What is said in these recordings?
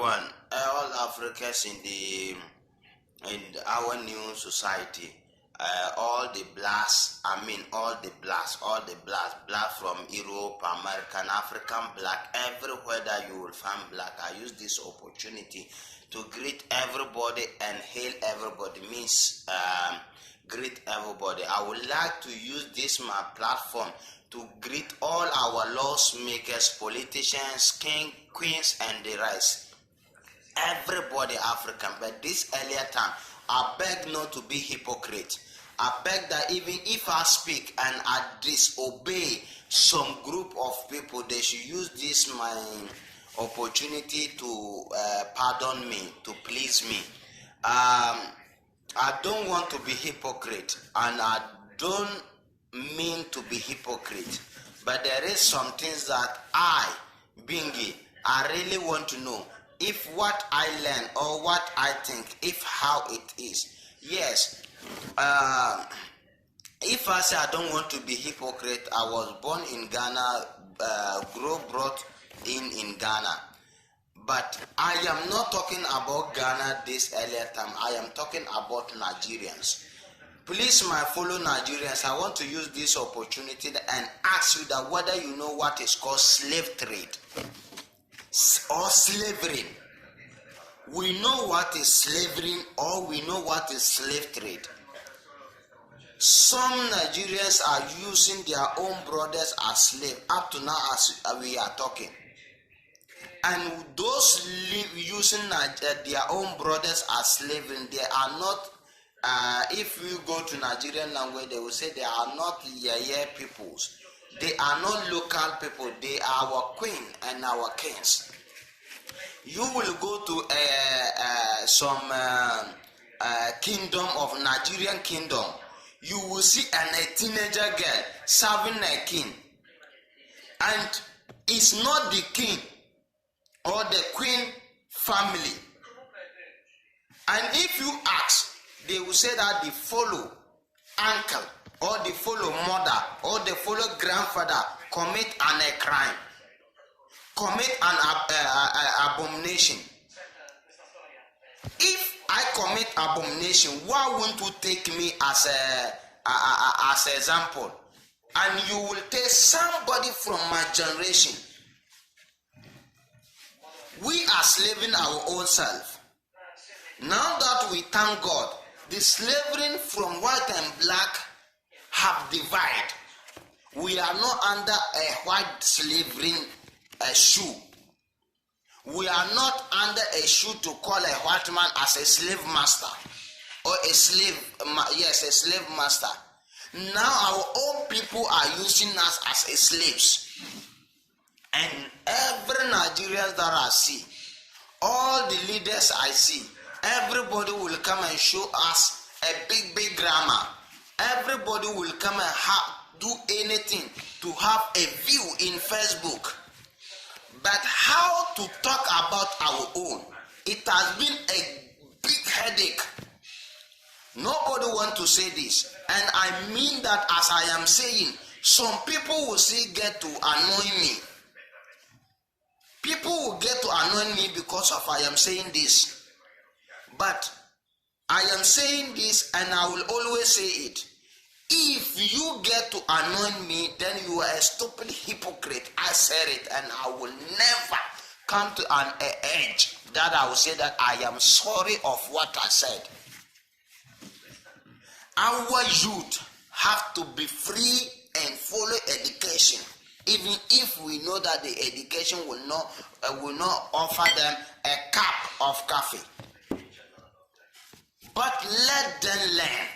everyone, all Africans in our new society, all the blacks, black from Europe, American, African black, everywhere that you will find black. I use this opportunity to greet everybody and hail everybody, means greet everybody. I would like to use this my platform to greet all our laws makers, politicians, king, queens, and the rest. Everybody African, but this earlier time, I beg not to be hypocrite. I beg that even if I speak and I disobey some group of people, they should use this my opportunity to pardon me, to please me. I don't want to be hypocrite, and I don't mean to be hypocrite, but there is some things that I, Bingey, I really want to know if what I learn or what I think, if how it is. Yes, if I say I don't want to be hypocrite, I was born in Ghana, brought in Ghana. But I am not talking about Ghana this earlier time. I am talking about Nigerians. Please, my fellow Nigerians, I want to use this opportunity and ask you that whether you know what is called slave trade or slavery. We know what is slavery, or we know what is slave trade. Some Nigerians are using their own brothers as slaves up to now as we are talking. And those using their own brothers as slaves, they are not, if you go to Nigerian language, they will say they are not yeye peoples. They are not local people. They are our queen and our kings. You will go to some kingdom of Nigerian kingdom. You will see a teenager girl serving a king. And it's not the king or the queen family. And if you ask, they will say that they follow uncle or they follow mother or they follow grandfather commit a crime, commit an abomination. If I commit abomination, why won't you take me as an example? And you will take somebody from my generation. We are slaving our own self. Now that we thank God, the slavery from white and black have divided. We are not under a white slavery shoe. We are not under a shoe to call a white man as a slave master or a slave, yes, a slave master. Now our own people are using us as a slaves. And every Nigerian that I see, all the leaders I see, everybody will come and show us a big grammar. Everybody will come and do anything to have a view in Facebook. But how to talk about our own? It has been a big headache. Nobody wants to say this. And I mean that as I am saying, some people will still get to annoy me. People will get to annoy me because of I am saying this. But I am saying this and I will always say it. If you get to annoy me, then you are a stupid hypocrite. I said it, and I will never come to an edge that I will say that I am sorry of what I said. Our youth have to be free and follow education, even if we know that the education will not offer them a cup of coffee. But let them learn.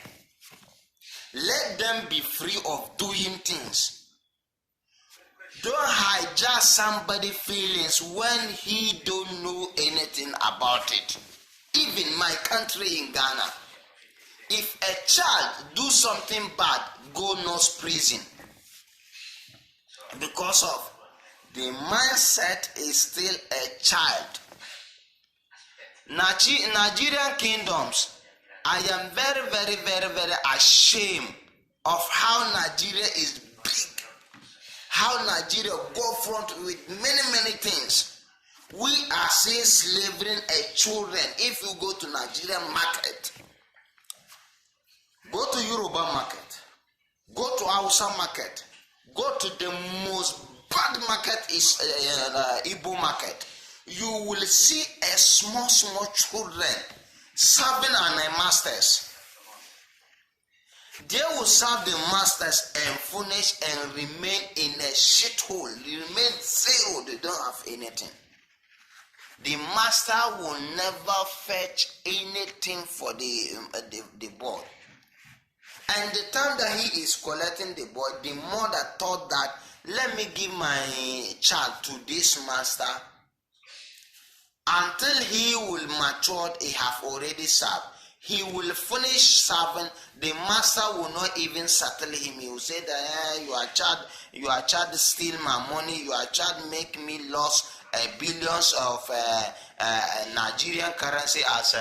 Let them be free of doing things. Don't hijack somebody's feelings when he don't know anything about it. Even my country in Ghana, if a child do something bad, go no prison. Because of the mindset is still a child. Nigerian kingdoms, I am very ashamed of how Nigeria is big, how Nigeria go front with many things. We are still slaving children. If you go to Nigerian market, go to Yoruba market, go to Hausa market, go to the most bad market is Igbo market. You will see a small children serving on a masters. They will serve the masters and finish and remain in a shithole. Remain zero. They don't have anything. The master will never fetch anything for the boy. And the time that he is collecting the boy, the mother thought that, let me give my child to this master. Until he will mature, he have already served. He will finish serving. The master will not even settle him. He will say that your child steal my money. Your child make me lose billions of Nigerian currency as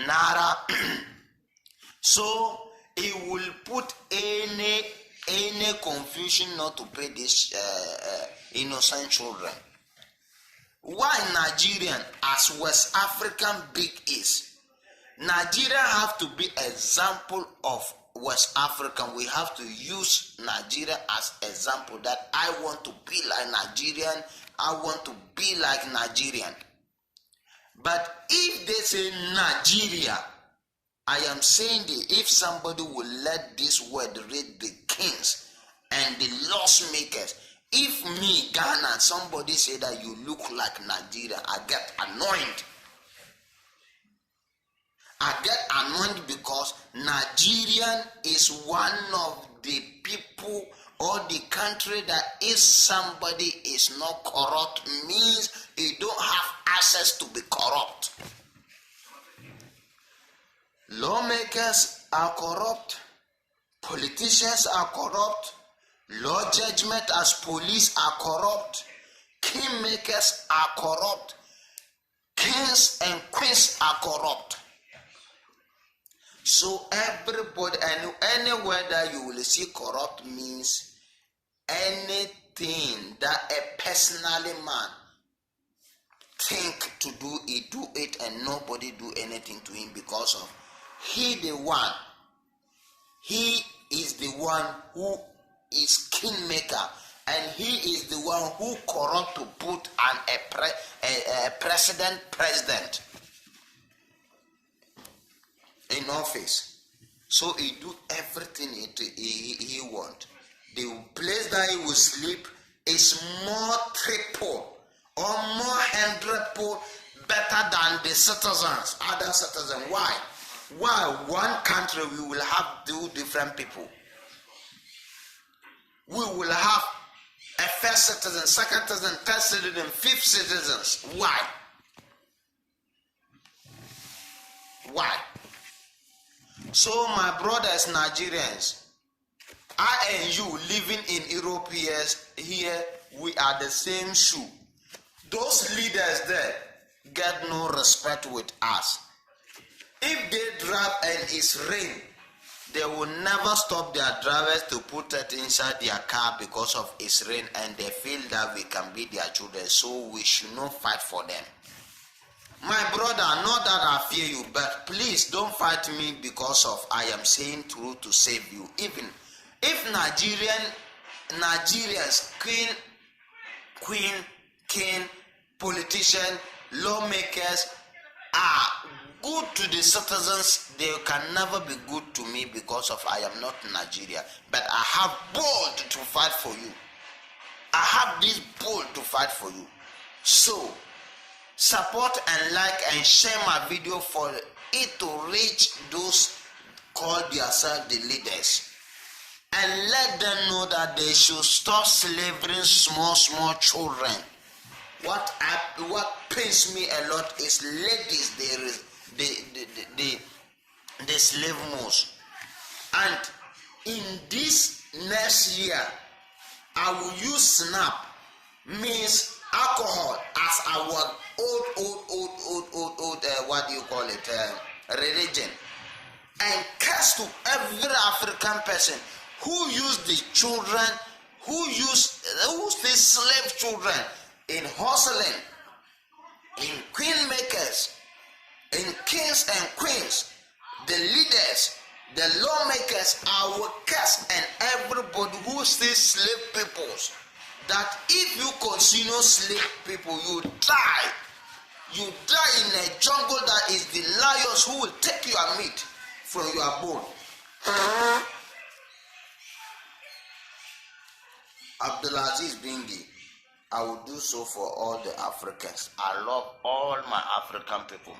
naira. So he will put any confusion not to pay these innocent children. Why Nigerian as West African big is? Nigeria have to be example of West African. We have to use Nigeria as example that I want to be like Nigerian. I want to be like Nigerian. But if they say Nigeria, I am saying that if somebody will let this word read the kings and the laws makers, if me, Ghana, somebody say that you look like Nigeria, I get annoyed. I get annoyed because Nigerian is one of the people or the country that if somebody is not corrupt means he don't have access to be corrupt. Lawmakers are corrupt, politicians are corrupt, law judgment as police are corrupt, kingmakers are corrupt, kings and queens are corrupt. So everybody, and anywhere that you will see corrupt means anything that a personally man think to do, he do it and nobody do anything to him because of he is the one who is kingmaker, and he is the one who corrupt to put a president in office. So he do everything he want. The place that he will sleep is more triple or more 100-fold better than the citizens, other citizens. Why? One country we will have two different people. We will have a first citizen, second citizen, third citizen, fifth citizens. Why? So my brothers Nigerians, I and you living in Europe here, we are the same shoe. Those leaders there get no respect with us. If they drive and it's rain, they will never stop their drivers to put it inside their car because of it's rain, and they feel that we can be their children, so we should not fight for them. My brother, not that I fear you, but please don't fight me because of I am saying truth to save you. Even if Nigerians, queen, king, politician, lawmakers are good to the citizens, they can never be good to me because of I am not Nigeria. But I have bold to fight for you. I have this bold to fight for you. So support and like and share my video for it to reach those call themselves the leaders, and let them know that they should stop slaving small children. What pains me a lot is ladies, there is the slave most. And in this next year, I will use snap, means alcohol, as our old what do you call it, religion, and curse to every African person who use the children, who use the slave children in hustling, in queen makers, in kings and queens, the leaders, the lawmakers, our cast, and everybody who still slave peoples, that if you continue slave people, you die. You die in a jungle that is the lions who will take your meat from your bone. Abdulaziz Bingey, I will do so for all the Africans. I love all my African people.